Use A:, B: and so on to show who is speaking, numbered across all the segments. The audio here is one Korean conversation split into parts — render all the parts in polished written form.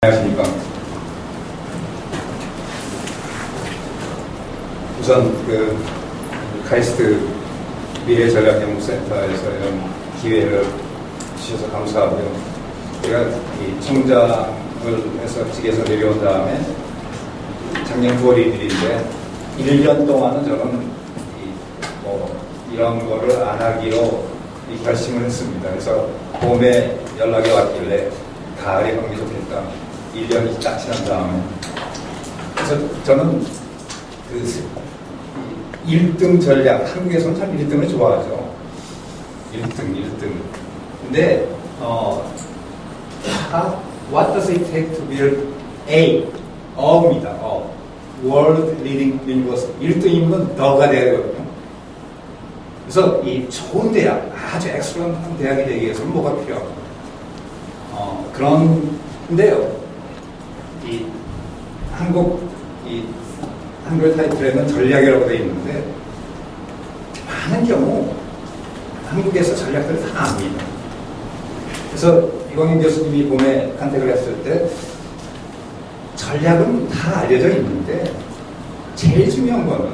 A: 안녕하십니까. 우선 카이스트 미래전략연구센터에서 이런 기회를 주셔서 감사하고요. 제가 이 총장을 해서 직에서 내려온 다음에 작년 9월 1일인데 1년 동안은 저는 이런 거를 안 하기로 결심을 했습니다. 그래서 봄에 연락이 왔길래 가을에 하는 게 좋겠다. 1년이 딱 지난 다음에. 그래서 저는 1등 전략, 한국에서는 참 1등을 좋아하죠. 1등. 근데, what does it take to build A입니다. World Leading University. 1등이면 더가 돼야 되거든요. 그래서 이 좋은 대학, 아주 엑셀런트한 대학이 되기 위해서는 뭐가 필요하고 그런데요, 한글 타이틀에는 전략이라고 되어 있는데, 많은 경우 한국에서 전략들을 다 압니다. 그래서 이광인 교수님이 봄에 간택을 했을 때, 전략은 다 알려져 있는데, 제일 중요한 거는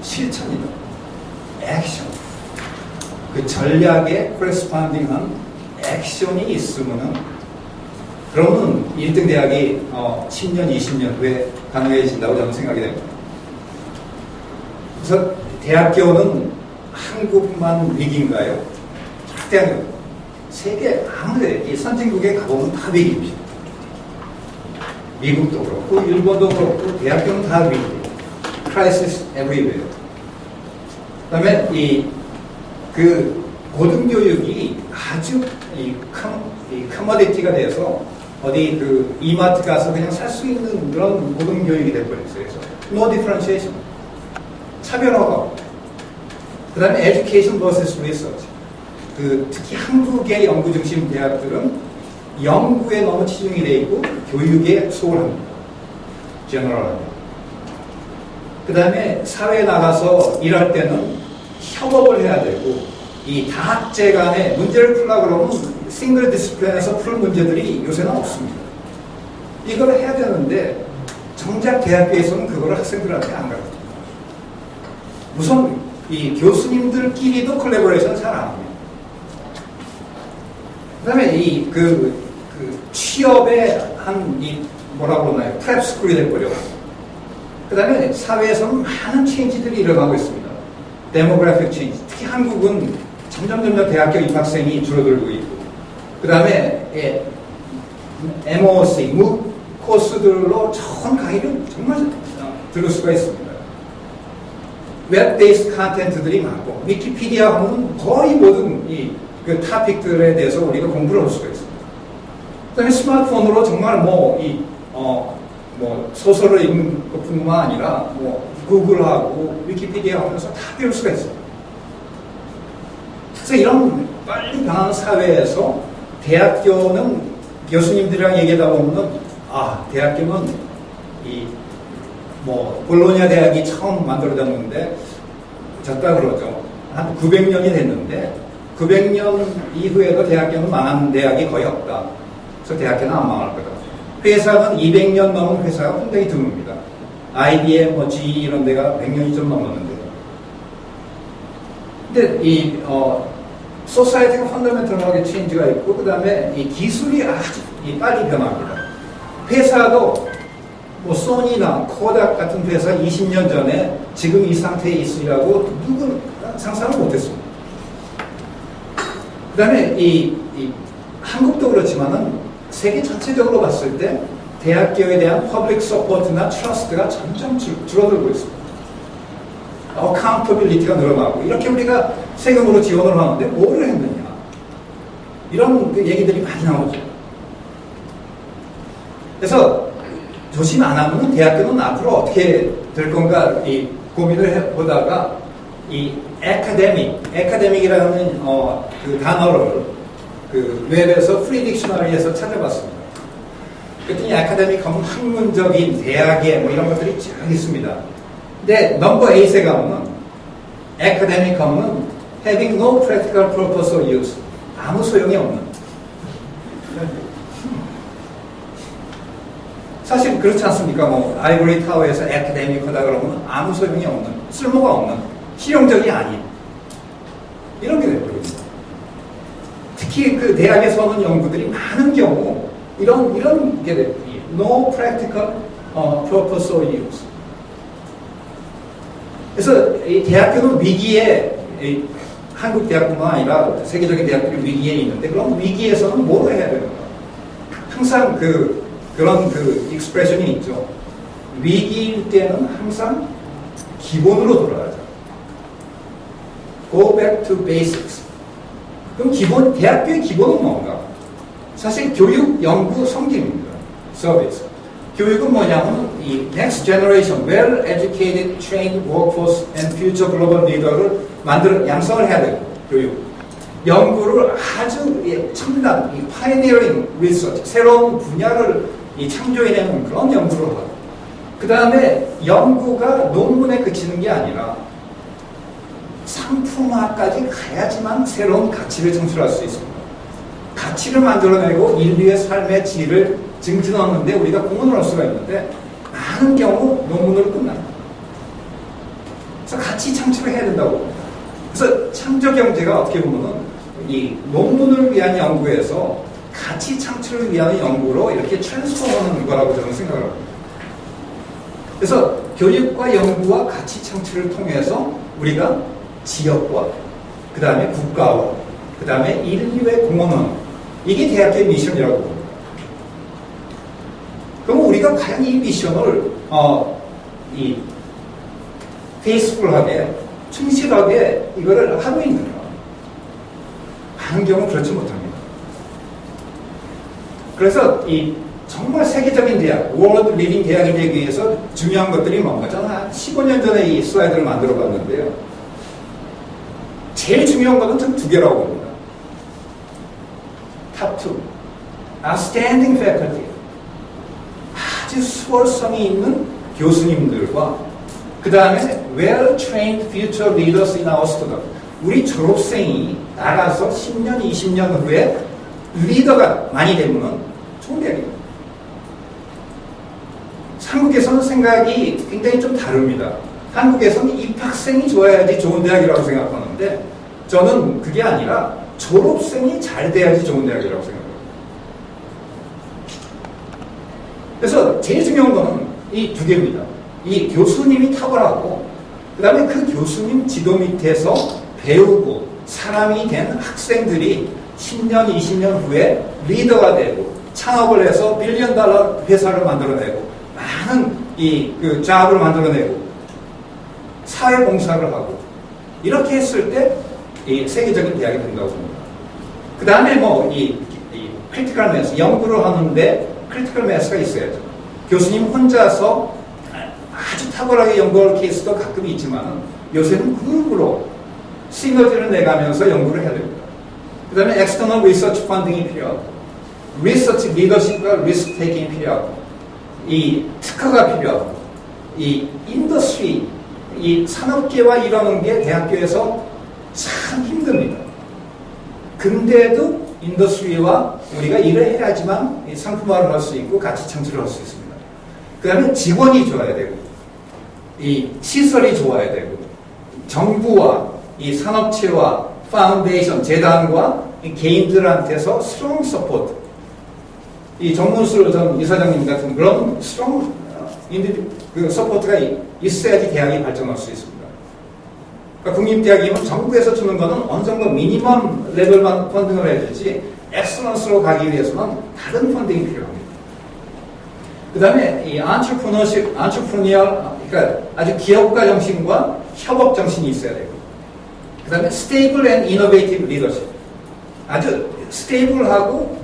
A: 실천이다. 액션. 그 전략에 코레스판딩한 액션이 있으면은 그러면 1등 대학이 10년, 20년 후에 가능해진다고 저는 생각이 됩니다. 그래서 대학교는 한국만 위기인가요? 절대 아니고 세계 아무데 이 선진국에 가보면 다 위기입니다. 미국도 그렇고 일본도 그렇고 대학교는 다 위기. Crisis everywhere. 그다음에 그 고등교육이 아주 커머디티가 돼서 어디 이마트 가서 그냥 살 수 있는 그런 고등교육이 돼버렸어요. 그래서 no differentiation. 차별화가. 그 다음에 education versus research. 특히 한국의 연구 중심 대학들은 연구에 너무 치중이 돼 있고 교육에 소홀합니다. general합니다. 그 다음에 사회에 나가서 일할 때는 협업을 해야 되고 이 다학제 간에 문제를 풀려고 그러면 싱글 디스플레인에서 풀 문제들이 요새는 없습니다. 이걸 해야 되는데 정작 대학교에서는 그걸 학생들한테 안 가르쳐요. 우선 이 교수님들끼리도 콜라보레이션을 잘 안 합니다. 그 다음에 취업에 뭐라고 그러나요? 프랩 스쿨이 돼버려요. 그 다음에 사회에서는 많은 체인지들이 일어나고 있습니다. 데모그래픽 체인지. 특히 한국은 점점 대학교 입학생이 줄어들고 있고, 그 다음에 MOC, MOOC 코스들로 좋은 강의를 정말 들을 수가 있습니다. 웹 베이스 컨텐츠들이 많고, 위키피디아 하면 거의 모든 그 토픽들에 대해서 우리가 공부를 할 수가 있습니다. 그 다음에 스마트폰으로 정말 소설을 읽는 것뿐만 아니라 구글하고 위키피디아 하면서 다 배울 수가 있어요. 그래서 이런 빨리 변하는 사회에서 대학교는 교수님들이랑 얘기하다 보면 대학교는 볼로냐 대학이 처음 만들어졌는데 졌다 그러죠. 한 900년이 됐는데 900년 이후에도 대학교는 망한 대학이 거의 없다. 그래서 대학교는 안 망할 거다. 회사는 200년 넘은 회사가 굉장히 드뭅니다. IBM, GE 이런 데가 100년이 좀 넘었는데. 근데 소사이티가 펀더멘털하게 체인지가 있고, 그 다음에 이 기술이 아주 빨리 변합니다. 회사도 소니나 코닥 같은 회사 20년 전에 지금 이 상태에 있으리라고 누구는 상상을 못했습니다. 그 다음에 한국도 그렇지만은 세계 전체적으로 봤을 때 대학교에 대한 퍼블릭 서포트나 트러스트가 점점 줄어들고 있습니다. 어카운터빌리티가 늘어나고, 이렇게 우리가 세금으로 지원을 하는데 뭐를 했느냐, 이런 얘기들이 많이 나오죠. 그래서 조심 안 하면 대학교는 앞으로 어떻게 될 건가 고민을 해보다가 에카데믹이라는 그 단어를 웹에서 프리 딕셔너리에서 찾아봤습니다. 그랬더니 아카데믹 하면 학문적인 대학의 이런 것들이 쫙 있습니다. 근데 넘버 8에 가면 academic 하면 having no practical purpose or use, 아무 소용이 없는. 사실 그렇지 않습니까? 뭐 아이보리 타워에서 애카데믹하다 그러면 아무 소용이 없는, 쓸모가 없는, 실용적이 아닌 이런 게 되거든요. 특히 그 대학에서 하는 연구들이 많은 경우 이런 게 돼요. No practical purpose or use. 그래서 이 대학교는 위기에, 한국 대학뿐만 아니라 세계적인 대학들이 위기에 있는데, 그럼 위기에서는 뭘 해야 되는가? 항상 그런 익스프레션이 있죠. 위기일 때는 항상 기본으로 돌아가자. Go back to basics. 그럼 대학교의 기본은 뭔가? 사실 교육, 연구, 성김입니다. 서비스. 교육은 뭐냐면 이 next generation, well-educated, trained workforce and future global leader를 양성을 해야 되고, 교육. 연구를 아주 첨단, pioneering research, 새로운 분야를 창조해내는 그런 연구를 하고, 그 다음에 연구가 논문에 그치는 게 아니라 상품화까지 가야지만 새로운 가치를 창출할 수 있습니다. 가치를 만들어내고 인류의 삶의 질을 증진하는데 우리가 공헌을 할 수가 있는데, 많은 경우 논문으로 끝납니다. 그래서 가치 창출을 해야 된다고 봅니다. 그래서 창조경제가 어떻게 보면은 이 논문을 위한 연구에서 가치 창출을 위한 연구로 이렇게 트랜스포머하는 거라고 저는 생각을 합니다. 그래서 교육과 연구와 가치 창출을 통해서 우리가 지역과 그 다음에 국가와 그 다음에 인류의 공헌은, 이게 대학교의 미션이라고 봅니다. 그럼 우리가 과연 이 미션을 페이스풀하게, 충실하게 이거를 하고 있는가? 많은 경우 그렇지 못합니다. 그래서 정말 세계적인 대학, 월드 리딩 대학이 되기 위해서 중요한 것들이 뭔가? 저는 한 15년 전에 이 슬라이드를 만들어 봤는데요. 제일 중요한 것은 전 두 개라고 봅니다. Top 2. Outstanding faculty. 아주 수월성이 있는 교수님들과 그 다음에 well-trained future leaders in our student. 우리 졸업생이 나가서 10년, 20년 후에 리더가 많이 되면 좋은 대학입니다. 한국에서는 생각이 굉장히 좀 다릅니다. 한국에서는 입학생이 좋아야지 좋은 대학이라고 생각하는데, 저는 그게 아니라 졸업생이 잘 돼야지 좋은 대학이라고 생각합니다. 그래서 제일 중요한 거는 이 두 개입니다. 이 교수님이 탁월하고, 그 다음에 그 교수님 지도 밑에서 배우고 사람이 된 학생들이 10년, 20년 후에 리더가 되고 창업을 해서 $1빌리언 회사를 만들어내고 많은 그 잡을 만들어내고 사회봉사를 하고, 이렇게 했을 때 이 세계적인 대학이 된다고 봅니다. 그 다음에 크리티컬 매스, 연구를 하는데 크리티컬 매스가 있어야죠. 교수님 혼자서 아주 탁월하게 연구할 케이스도 가끔 있지만, 요새는 그룹으로 시너지를 내가면서 연구를 해야 됩니다. 그 다음에 엑스터널 리서치 펀딩이 필요하고, 리서치 리더십과 리스크 테이킹이 필요하고, 이 특허가 필요하고, 이 인더스트리, 이 산업계와 이러는 게 대학교에서 참 힘듭니다. 근데도 인더스트리와 우리가 일을 해야지만 상품화를 할 수 있고 가치 창출을 할 수 있습니다. 그 다음에 직원이 좋아야 되고, 이 시설이 좋아야 되고, 정부와 이 산업체와 파운데이션, 재단과 이 개인들한테서 스트롱 서포트, 이 정문수 전 이사장님 같은 그런 스트롱 서포트가 있어야지 대학이 발전할 수 있습니다. 그러니까 국립대학이면 정부에서 주는 거는 어느 정도 미니멈 레벨만 펀딩을 해야 되지, 엑셀런스로 가기 위해서는 다른 펀딩이 필요합니다. 그 다음에 이 안트레프니얼, 그러니까 아주 기업가 정신과 협업 정신이 있어야 되고, 그 다음에 스테이블 앤 이노베이티브 리더십, 아주 스테이블하고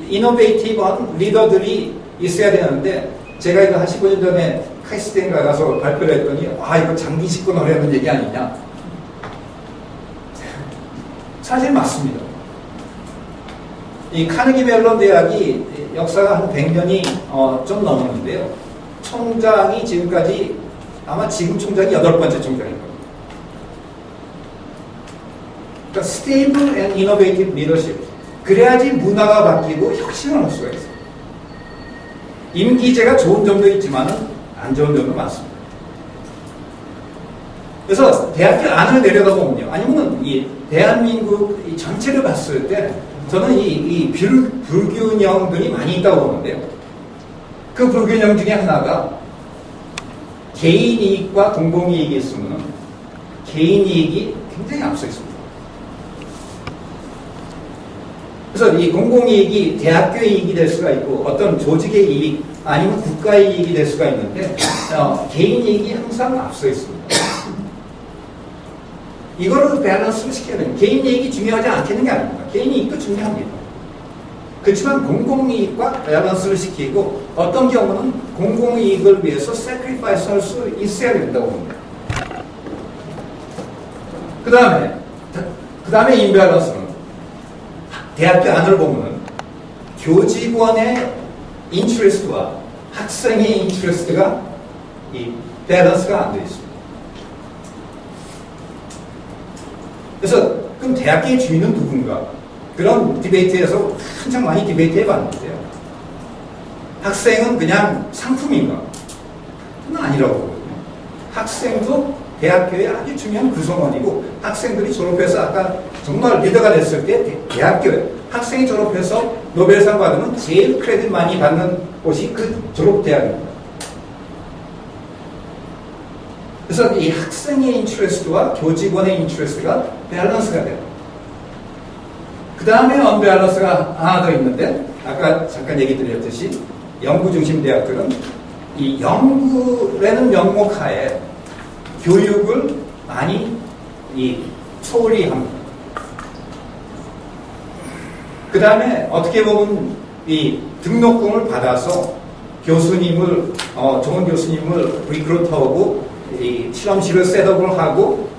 A: 이노베이티브한 리더들이 있어야 되는데, 제가 이거 한 15년 전에 카이스트에 가서 발표를 했더니, 이거 장기 집권을 하려는 얘기 아니냐. 사실 맞습니다. 이 카네기 멜론 대학이 역사가 한 100년이 좀 넘었는데요. 총장이 지금까지, 아마 지금 총장이 8번째 총장일 겁니다. 그러니까 스테이블 앤 이노베이티브 리더십, 그래야지 문화가 바뀌고 혁신을 할 수가 있어요. 임기제가 좋은 점도 있지만 안 좋은 점도 많습니다. 그래서 대학교 안을 내려다 보면요. 아니면 이 대한민국 이 전체를 봤을 때 저는 이 불균형들이 많이 있다고 보는데요. 그 불균형 중에 하나가 개인 이익과 공공 이익이 있으면 개인 이익이 굉장히 앞서 있습니다. 그래서 이 공공 이익이 대학교의 이익이 될 수가 있고 어떤 조직의 이익 아니면 국가의 이익이 될 수가 있는데 개인 이익이 항상 앞서 있습니다. 이거를 밸런스를 시켜야 됩니다. 개인 이익이 중요하지 않겠는 게 아닙니다. 개인 이익도 중요합니다. 그렇지만 공공이익과 밸런스를 시키고 어떤 경우는 공공이익을 위해서 sacrifice 할 수 있어야 된다고 봅니다. 그 다음에 인밸런스는 대학교 안을 보면 교직원의 인트레스트와 학생의 인트레스트가 이 밸런스가 안 되어 있습니다. 그래서 그럼 대학교의 주인은 누군가? 그런 디베이트에서 한창 많이 디베이트 해봤는데요. 학생은 그냥 상품인가? 그건 아니라고 보거든요. 학생도 대학교의 아주 중요한 구성원이고 학생들이 졸업해서 아까 정말 리더가 됐을 때 대학교에 학생이 졸업해서 노벨상 받으면 제일 크레딧 많이 받는 곳이 그 졸업대학입니다. 그래서 이 학생의 인트레스트와 교직원의 인트레스트가 밸런스가 돼요. 그 다음에 언밸런스가 하나 더 있는데 아까 잠깐 얘기 드렸듯이 연구중심 대학들은 이 연구라는 명목하에 교육을 많이 소홀히 합니다. 그 다음에 어떻게 보면 이 등록금을 받아서 교수님을 좋은 교수님을 리크루트하고 이 실험실을 셋업을 하고